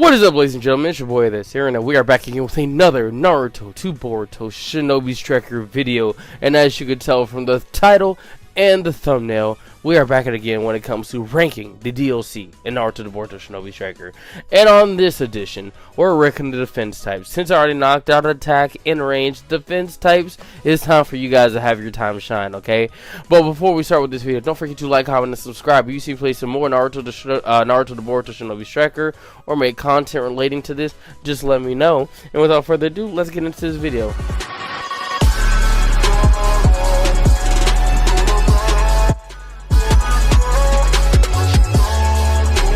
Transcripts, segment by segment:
What is up, ladies and gentlemen? It's your boy AyeeThatsAaron, and we are back again with another Naruto to Boruto Shinobi Striker video. And as you could tell from the title and the thumbnail, we are back at it again when it comes to ranking the DLC in Naruto to Boruto Shinobi Striker. And on this edition, we're ranking the defense types. Since I already knocked out attack and range defense types, it's time for you guys to have your time to shine, okay? But before we start with this video, don't forget to like, comment, and subscribe. If you see play some more Naruto to Boruto Shinobi Striker or make content relating to this, just let me know. And without further ado, let's get into this video.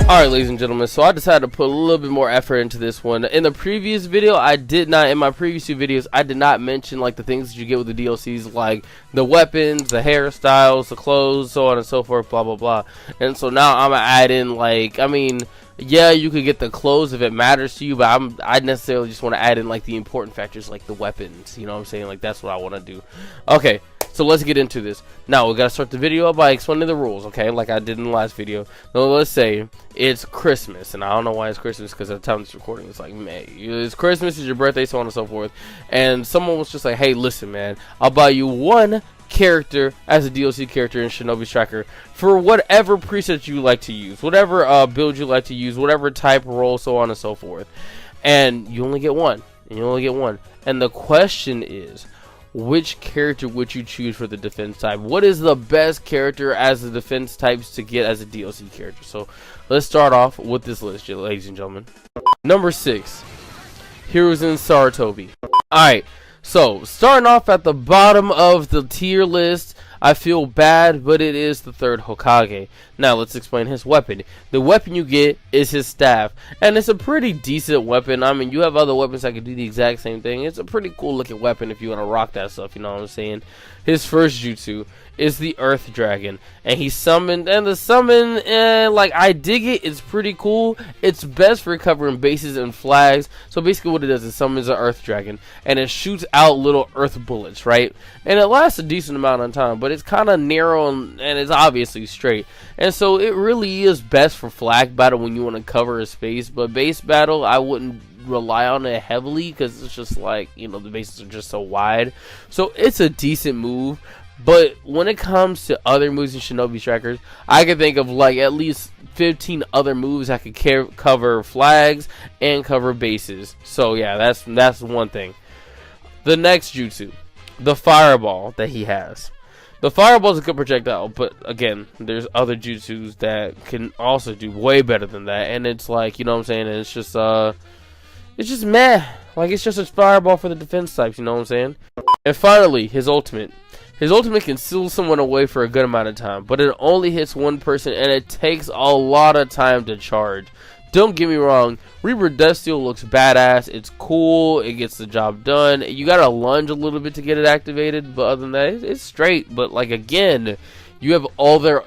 Alright, ladies and gentlemen, so I decided to put a little bit more effort into this one. In the previous video, in my previous two videos, I did not mention like the things that you get with the DLCs, like the weapons, the hairstyles, the clothes, so on and so forth, blah blah blah. And so now I'm gonna add in, like, I mean, yeah, you could get the clothes if it matters to you, but I necessarily just want to add in like the important factors, like the weapons, you know what I'm saying? Like, that's what I want to do. Okay, so let's get into this. Now we gotta start the video by explaining the rules, okay, like I did in the last video. Now let's say it's Christmas, and I don't know why it's Christmas, because at the time of this recording it's like May. It's Christmas, it's your birthday, so on and so forth, and someone was just like, hey, listen man, I'll buy you one character as a DLC character in Shinobi Striker for whatever preset you like to use, whatever build you like to use, whatever type, role, so on and so forth, and you only get one, and the question is, which character would you choose for the defense type? What is the best character as the defense types to get as a DLC character? So let's start off with this list, ladies and gentlemen. Number 6, Hiruzen Sarutobi. Alright, so starting off at the bottom of the tier list, I feel bad, but it is the third Hokage. Now let's explain his weapon. The weapon you get is his staff, and it's a pretty decent weapon. I mean, you have other weapons that can do the exact same thing. It's a pretty cool looking weapon if you want to rock that stuff, you know what I'm saying? His first jutsu is the Earth Dragon, and he summoned, and the summon, like, I dig it. It's pretty cool. It's best for covering bases and flags. So basically what it does is summons an Earth Dragon, and it shoots out little earth bullets, right? And it lasts a decent amount of time, but it's kind of narrow, and it's obviously straight. And so it really is best for flag battle when you want to cover a space, but base battle, I wouldn't rely on it heavily, because it's just like, you know, the bases are just so wide. So it's a decent move. But when it comes to other moves in Shinobi Strikers, I can think of like at least 15 other moves that could cover flags and cover bases. So yeah, that's one thing. The next jutsu, the fireball that he has. The fireball is a good projectile, but again, there's other jutsus that can also do way better than that, and it's like, you know what I'm saying, and it's just meh. Like, it's just a fireball for the defense types, you know what I'm saying? And finally, his ultimate. His ultimate can seal someone away for a good amount of time, but it only hits one person, and it takes a lot of time to charge. Don't get me wrong, Reaper Death Steel looks badass, it's cool, it gets the job done. You gotta lunge a little bit to get it activated, but other than that, it's straight. But like, again, you have other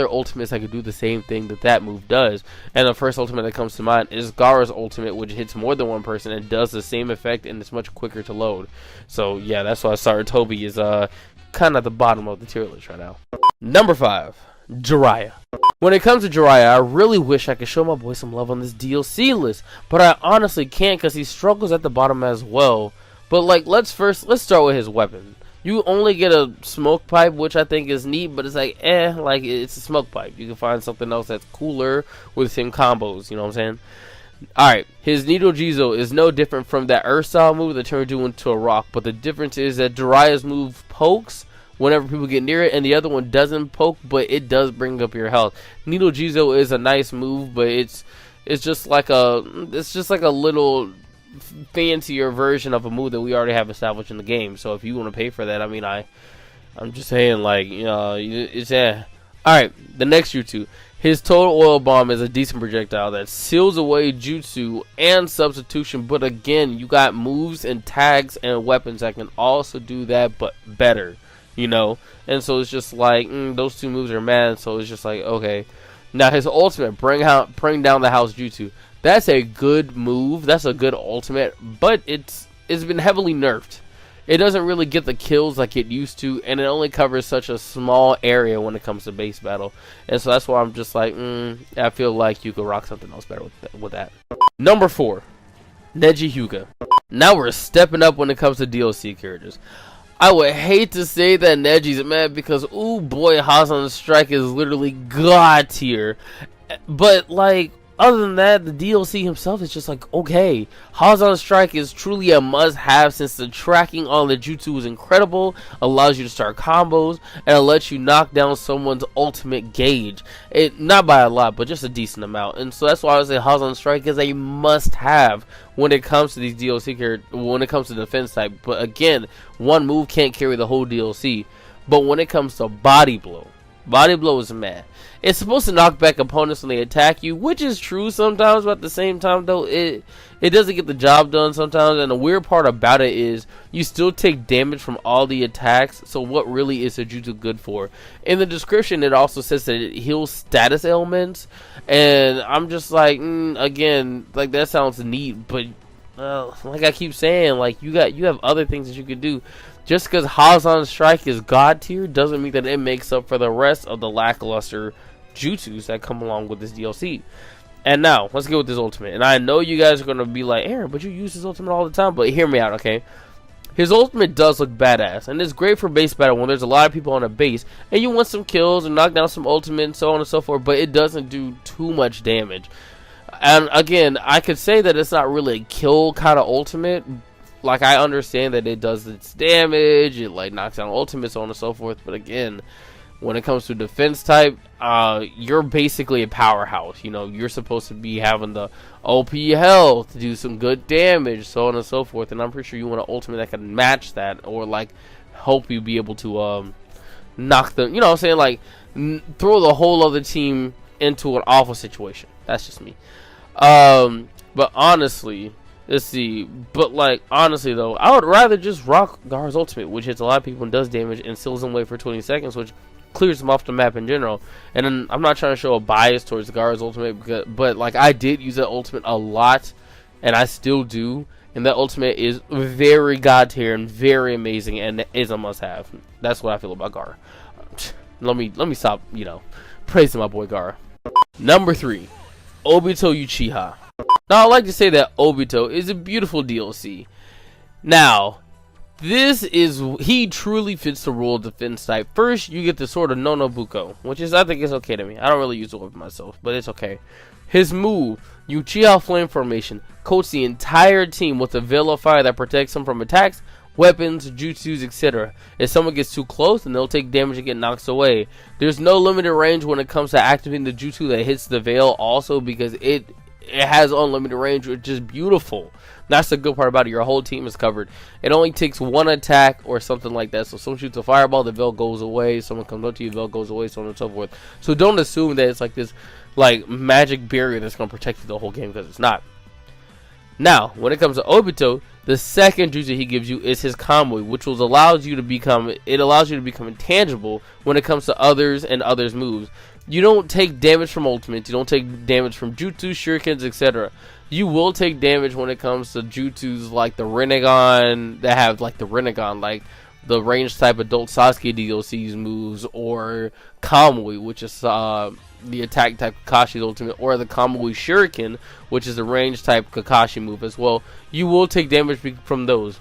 ultimates that can do the same thing that move does. And the first ultimate that comes to mind is Gaara's ultimate, which hits more than one person and does the same effect, and it's much quicker to load. So yeah, that's why Sarutobi is kind of at the bottom of the tier list right now. Number 5, Jiraiya. When it comes to Jiraiya, I really wish I could show my boy some love on this DLC list, but I honestly can't, because he struggles at the bottom as well. But like, let's start with his weapon. You only get a smoke pipe, which I think is neat, but it's like, like, it's a smoke pipe. You can find something else that's cooler with the same combos, you know what I'm saying? Alright, his Needle Jizo is no different from that Earth style move that turned you into a rock, but the difference is that Jiraiya's move pokes whenever people get near it, and the other one doesn't poke, but it does bring up your health. Needle Jizo is a nice move, but it's just like a little fancier version of a move that we already have established in the game. So if you want to pay for that, I mean, I'm just saying, like, you know, it's Alright, the next jutsu. His Total Oil Bomb is a decent projectile that seals away jutsu and substitution, but again, you got moves and tags and weapons that can also do that, but better, you know? And so it's just like, those two moves are mad, so it's just like, okay. Now his ultimate, bring down the house jutsu. That's a good move, that's a good ultimate, but it's been heavily nerfed. it doesn't really get the kills like it used to, and it only covers such a small area when it comes to base battle. And so that's why I'm just like, I feel like you could rock something else better with that. Number 4, Neji Hyuga. Now we're stepping up when it comes to DLC characters. I would hate to say that Neji's mad because, ooh boy, Hazan Strike is literally god tier. But, like, other than that, the DLC himself is just like, okay. Hazan Strike is truly a must-have since the tracking on the Jutsu is incredible, allows you to start combos, and it lets you knock down someone's ultimate gauge. Not by a lot, but just a decent amount. And so that's why I would say Hazan Strike is a must-have when it comes to these DLC characters, when it comes to defense type. But again, one move can't carry the whole DLC. But when it comes to Body Blow is mad. It's supposed to knock back opponents when they attack you, which is true sometimes, but at the same time though, it doesn't get the job done sometimes. And the weird part about it is you still take damage from all the attacks, so what really is Jujutsu good for? In the description it also says that it heals status ailments, and I'm just like, again, like that sounds neat, but like I keep saying, like you have other things that you could do. Just because Hazan Strike is god tier doesn't mean that it makes up for the rest of the lackluster jutsus that come along with this DLC. And now, let's get with this ultimate. And I know you guys are going to be like, Aaron, but you use his ultimate all the time. But hear me out, okay? His ultimate does look badass. And it's great for base battle when there's a lot of people on a base. And you want some kills and knock down some ultimate and so on and so forth. But it doesn't do too much damage. And again, I could say that it's not really a kill kind of ultimate. Like, I understand that it does its damage, it like knocks down ultimates, so on and so forth, but again, when it comes to defense type, you're basically a powerhouse. You know, you're supposed to be having the OP health to do some good damage, so on and so forth, and I'm pretty sure you want an ultimate that can match that, or like help you be able to knock them, you know what I'm saying, like throw the whole other team into an awful situation. That's just me. But honestly, let's see. But like honestly though, I would rather just rock Gaara's ultimate, which hits a lot of people and does damage and seals them away for 20 seconds, which clears them off the map in general. And then I'm not trying to show a bias towards Gaara's ultimate, but like I did use that ultimate a lot, and I still do. And that ultimate is very god tier and very amazing, and is a must-have. That's what I feel about Gaara. Let me stop, you know, praising my boy Gaara. Number 3, Obito Uchiha. Now, I like to say that Obito is a beautiful DLC. Now, he truly fits the role of defense type. First, you get the sword of Nonobuko, which is, I think, is okay to me. I don't really use the weapon myself, but it's okay. His move, Uchiha Flame Formation, coats the entire team with a veil of fire that protects them from attacks, weapons, jutsus, etc. If someone gets too close, then they'll take damage and get knocked away. There's no limited range when it comes to activating the jutsu that hits the veil also, because it has unlimited range, which is beautiful. That's the good part about it. Your whole team is covered. It only takes one attack or something like that. So someone shoots a fireball, the veil goes away. Someone comes up to you, the veil goes away, so on and so forth. So don't assume that it's like this like magic barrier that's going to protect you the whole game, because it's not. Now, when it comes to Obito, the second jutsu he gives you is his Kamui, which allows you to become intangible when it comes to others and others' moves. You don't take damage from ultimates, you don't take damage from jutsu, shurikens, etc. You will take damage when it comes to jutsus like the Rinnegan, that have like the Rinnegan, like the range type adult Sasuke DLC's moves, or Kamui, which is the attack type Kakashi's ultimate, or the Kamui Shuriken, which is the range type Kakashi move as well. You will take damage from those,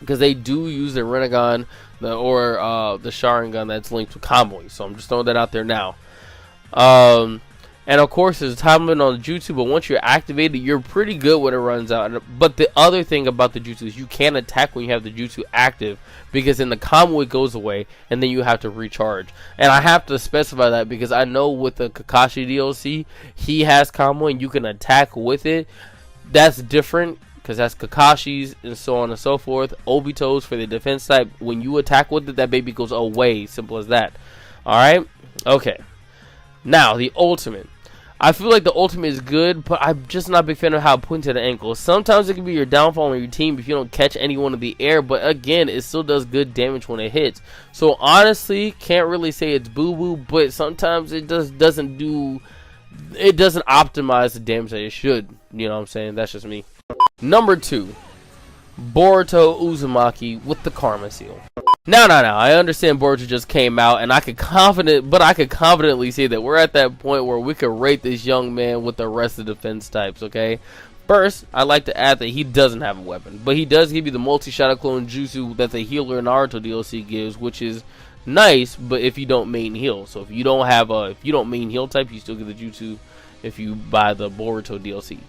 because they do use the Rinnegan or the Sharingan that's linked to Kamui. So I'm just throwing that out there now. And of course there's a time limit on the jutsu, but once you're activated, you're pretty good when it runs out. But the other thing about the jutsu is you can't attack when you have the jutsu active, because then the Kamui goes away and then you have to recharge. And I have to specify that because I know with the Kakashi DLC, he has Kamui and you can attack with it. That's different, because that's Kakashi's and so on and so forth. Obito's for the defense type, when you attack with it, that baby goes away. Simple as that. Alright? Okay. Now, the ultimate. I feel like the ultimate is good, but I'm just not a big fan of how it points to the ankle. Sometimes it can be your downfall on your team if you don't catch anyone in the air, but again, it still does good damage when it hits. So honestly, can't really say it's boo-boo, but sometimes it doesn't optimize the damage that it should. You know what I'm saying? That's just me. Number 2, Boruto Uzumaki with the Karma Seal. Now, I understand Boruto just came out, and I could confidently say that we're at that point where we could rate this young man with the rest of the defense types, okay? First, I'd like to add that he doesn't have a weapon, but he does give you the multi-shot clone jutsu that the healer Naruto DLC gives, which is nice, but if you don't main heal. So if you don't main heal type, you still get the jutsu if you buy the Boruto DLC.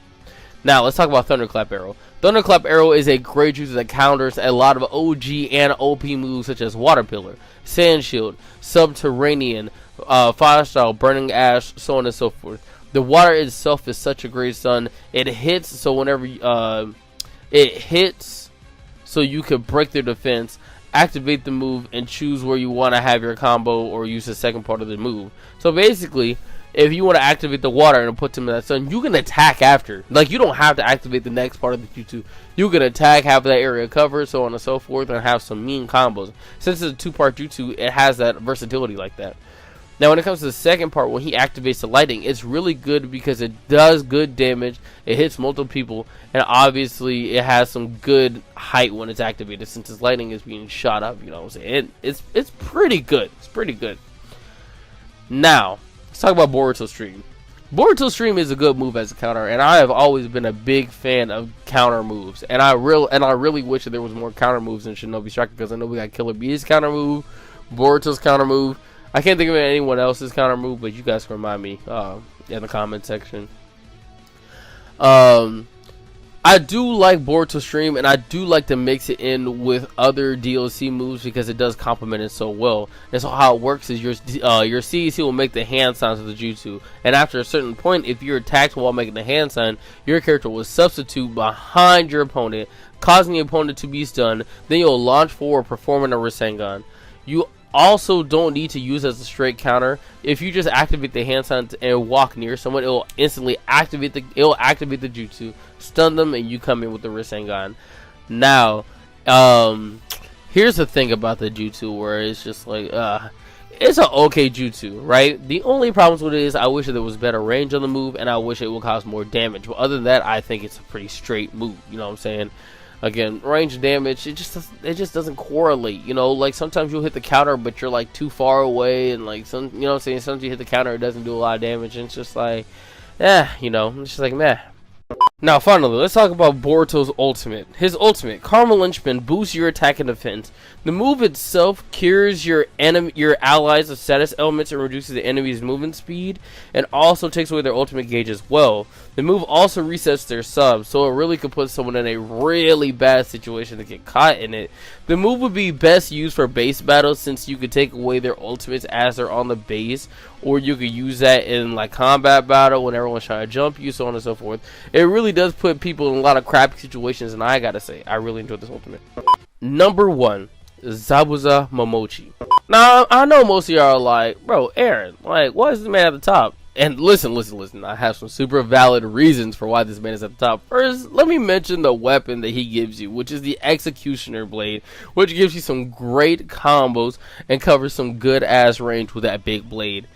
Now, let's talk about Thunderclap Arrow. Thunderclap Arrow is a great jutsu that counters a lot of OG and OP moves such as Water Pillar, Sand Shield, Subterranean, Fire Style, Burning Ash, so on and so forth. The water itself is such a great stun. It hits, so whenever it hits, so you can break their defense, activate the move, and choose where you want to have your combo or use the second part of the move. So basically, if you want to activate the water and put them in that stun, you can attack after. Like, you don't have to activate the next part of the jutsu. You can attack, have that area covered, so on and so forth, and have some mean combos. Since it's a two-part jutsu, it has that versatility like that. Now, when it comes to the second part, when he activates the lightning, it's really good because it does good damage. It hits multiple people, and obviously it has some good height when it's activated. Since his lightning is being shot up, you know what I'm saying? It's pretty good. It's pretty good. Now, let's talk about Boruto Stream. Boruto Stream is a good move as a counter, and I have always been a big fan of counter moves. And I really wish that there was more counter moves in Shinobi Striker, because I know we got Killer Bee's counter move, Boruto's counter move. I can't think of anyone else's counter move, but you guys can remind me in the comment section. I do like Boruto Stream, and I do like to mix it in with other DLC moves because it does complement it so well. And so how it works is your CEC will make the hand signs of the jutsu, and after a certain point, if you're attacked while making the hand sign, your character will substitute behind your opponent, causing the opponent to be stunned. Then you'll launch forward, performing a Rasengan. You also don't need to use as a straight counter. If you just activate the hand signs and walk near someone, it will instantly activate the jutsu, stun them, and you come in with the Rasengan. Now, here's the thing about the jutsu where it's just like it's an okay jutsu, right? The only problems with it is I wish that there was better range on the move, and I wish it would cause more damage. But other than that, I think it's a pretty straight move. You know what I'm saying? Again, range damage, it just doesn't correlate, you know. Like, sometimes you'll hit the counter, but you're like too far away, and like you know what I'm saying, sometimes you hit the counter, it doesn't do a lot of damage, and it's just like, you know, it's just like, meh. Now, finally, let's talk about Boruto's ultimate. His ultimate, Karma Lynchman, boosts your attack and defense. The move itself cures your allies of status elements and reduces the enemy's movement speed, and also takes away their ultimate gauge as well. The move also resets their sub, so it really could put someone in a really bad situation to get caught in it. The move would be best used for base battles, since you could take away their ultimates as they're on the base, or you could use that in like combat battle when everyone's trying to jump you, so on and so forth. It really does put people in a lot of crappy situations, and I gotta say, I really enjoyed this ultimate. Number 1, Zabuza Momochi. Now, I know most of y'all are like, bro, Aaron, like, why is this man at the top? And listen, I have some super valid reasons for why this man is at the top. First, let me mention the weapon that he gives you, which is the Executioner Blade, which gives you some great combos and covers some good ass range with that big blade.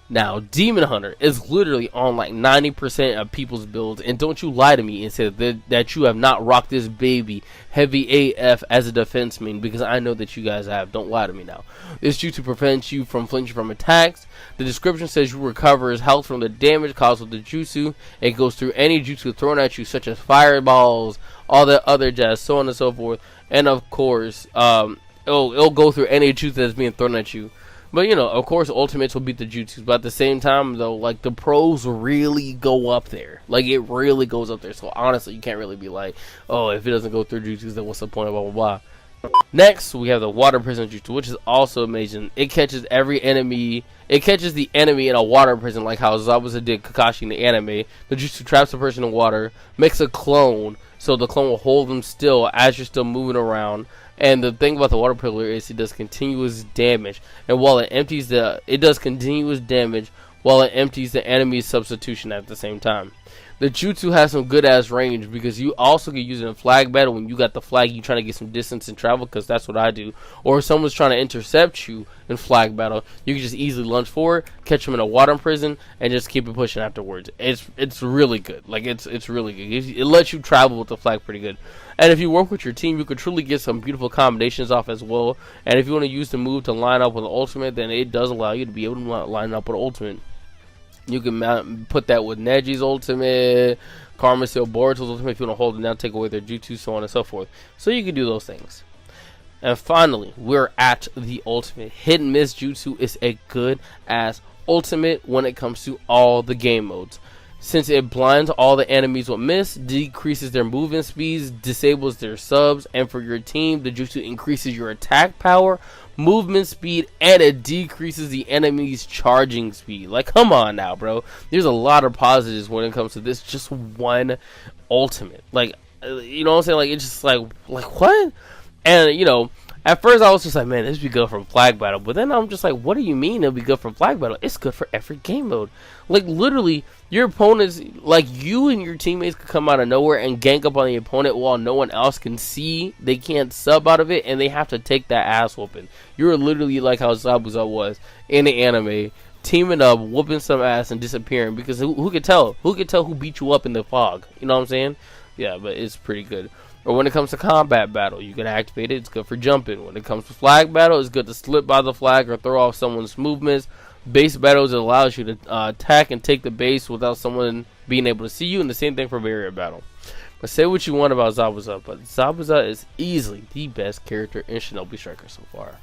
Now, Demon Hunter is literally on like 90% of people's builds, and don't you lie to me and say that you have not rocked this baby heavy AF as a defense main, because I know that you guys have. Don't lie to me now. This jutsu prevents you from flinching from attacks. The description says you recover his health from the damage caused with the jutsu. It goes through any jutsu thrown at you, such as fireballs, all that other jazz, so on and so forth. And of course, it'll go through any jutsu that's being thrown at you. But, you know, of course, ultimates will beat the jutsus. But at the same time, though, like, the pros really go up there. Like, it really goes up there. So, honestly, you can't really be like, oh, if it doesn't go through jutsus, then what's the point, blah, blah, blah. Next, we have the Water Prison Jutsu, which is also amazing. It catches every enemy. It catches the enemy in a water prison, like how Zabuza did Kakashi in the anime. The jutsu traps the person in water, makes a clone, so the clone will hold them still as you're still moving around. And the thing about the water pillar is it does continuous damage, and while it empties the enemy's substitution at the same time. the Jutsu has some good ass range because you also can use it in flag battle when you got the flag, you trying to get some distance and travel, because that's what I do. Or if someone's trying to intercept you in flag battle, you can just easily lunge forward, catch them in a water prison, and just keep it pushing afterwards. It's really good. Like it's really good. It lets you travel with the flag pretty good. And if you work with your team, you could truly get some beautiful combinations off as well. And if you want to use the move to line up with the ultimate, then it does allow you to be able to line up with ultimate. You can put that with Neji's ultimate, Karma Seal, Boruto's ultimate if you want to hold it down, take away their jutsu, so on and so forth. So you can do those things. And finally, we're at the ultimate. Hit and miss jutsu is a good ass ultimate when it comes to all the game modes. Since it blinds all the enemies with miss, decreases their movement speeds, disables their subs, and for your team, the jutsu increases your attack power, movement speed, and it decreases the enemy's charging speed. Like, come on now, bro. There's a lot of positives when it comes to this just one ultimate. Like, you know what I'm saying? Like, it's just like what? And, you know, at first I was just like, man, this would be good for flag battle. But then I'm just like, what do you mean it'll be good for flag battle? It's good for every game mode. Like, literally, your opponents, like, you and your teammates could come out of nowhere and gank up on the opponent while no one else can see. They can't sub out of it, and they have to take that ass whooping. You're literally like how Zabuza was in the anime, teaming up, whooping some ass, and disappearing. Because who could tell? Who could tell who beat you up in the fog? You know what I'm saying? Yeah, but it's pretty good. Or when it comes to combat battle, you can activate it. It's good for jumping. When it comes to flag battle, it's good to slip by the flag or throw off someone's movements. Base battles, it allows you to attack and take the base without someone being able to see you. And the same thing for barrier battle. But say what you want about Zabuza, but Zabuza is easily the best character in Shinobi Striker so far.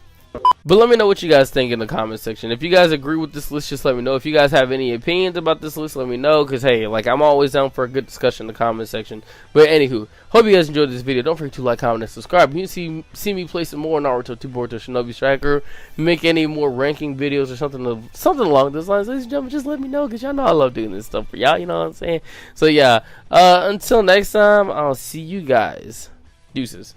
But let me know what you guys think in the comment section. If you guys agree with this list, just let me know. If you guys have any opinions about this list, let me know. Because, hey, like, I'm always down for a good discussion in the comment section. But, anywho, hope you guys enjoyed this video. Don't forget to like, comment, and subscribe. You can see me play some more Naruto 2 Boruto Shinobi Striker. Make any more ranking videos or something along those lines. Ladies and gentlemen, just let me know. Because y'all know I love doing this stuff for y'all. You know what I'm saying? So, yeah. Until next time, I'll see you guys. Deuces.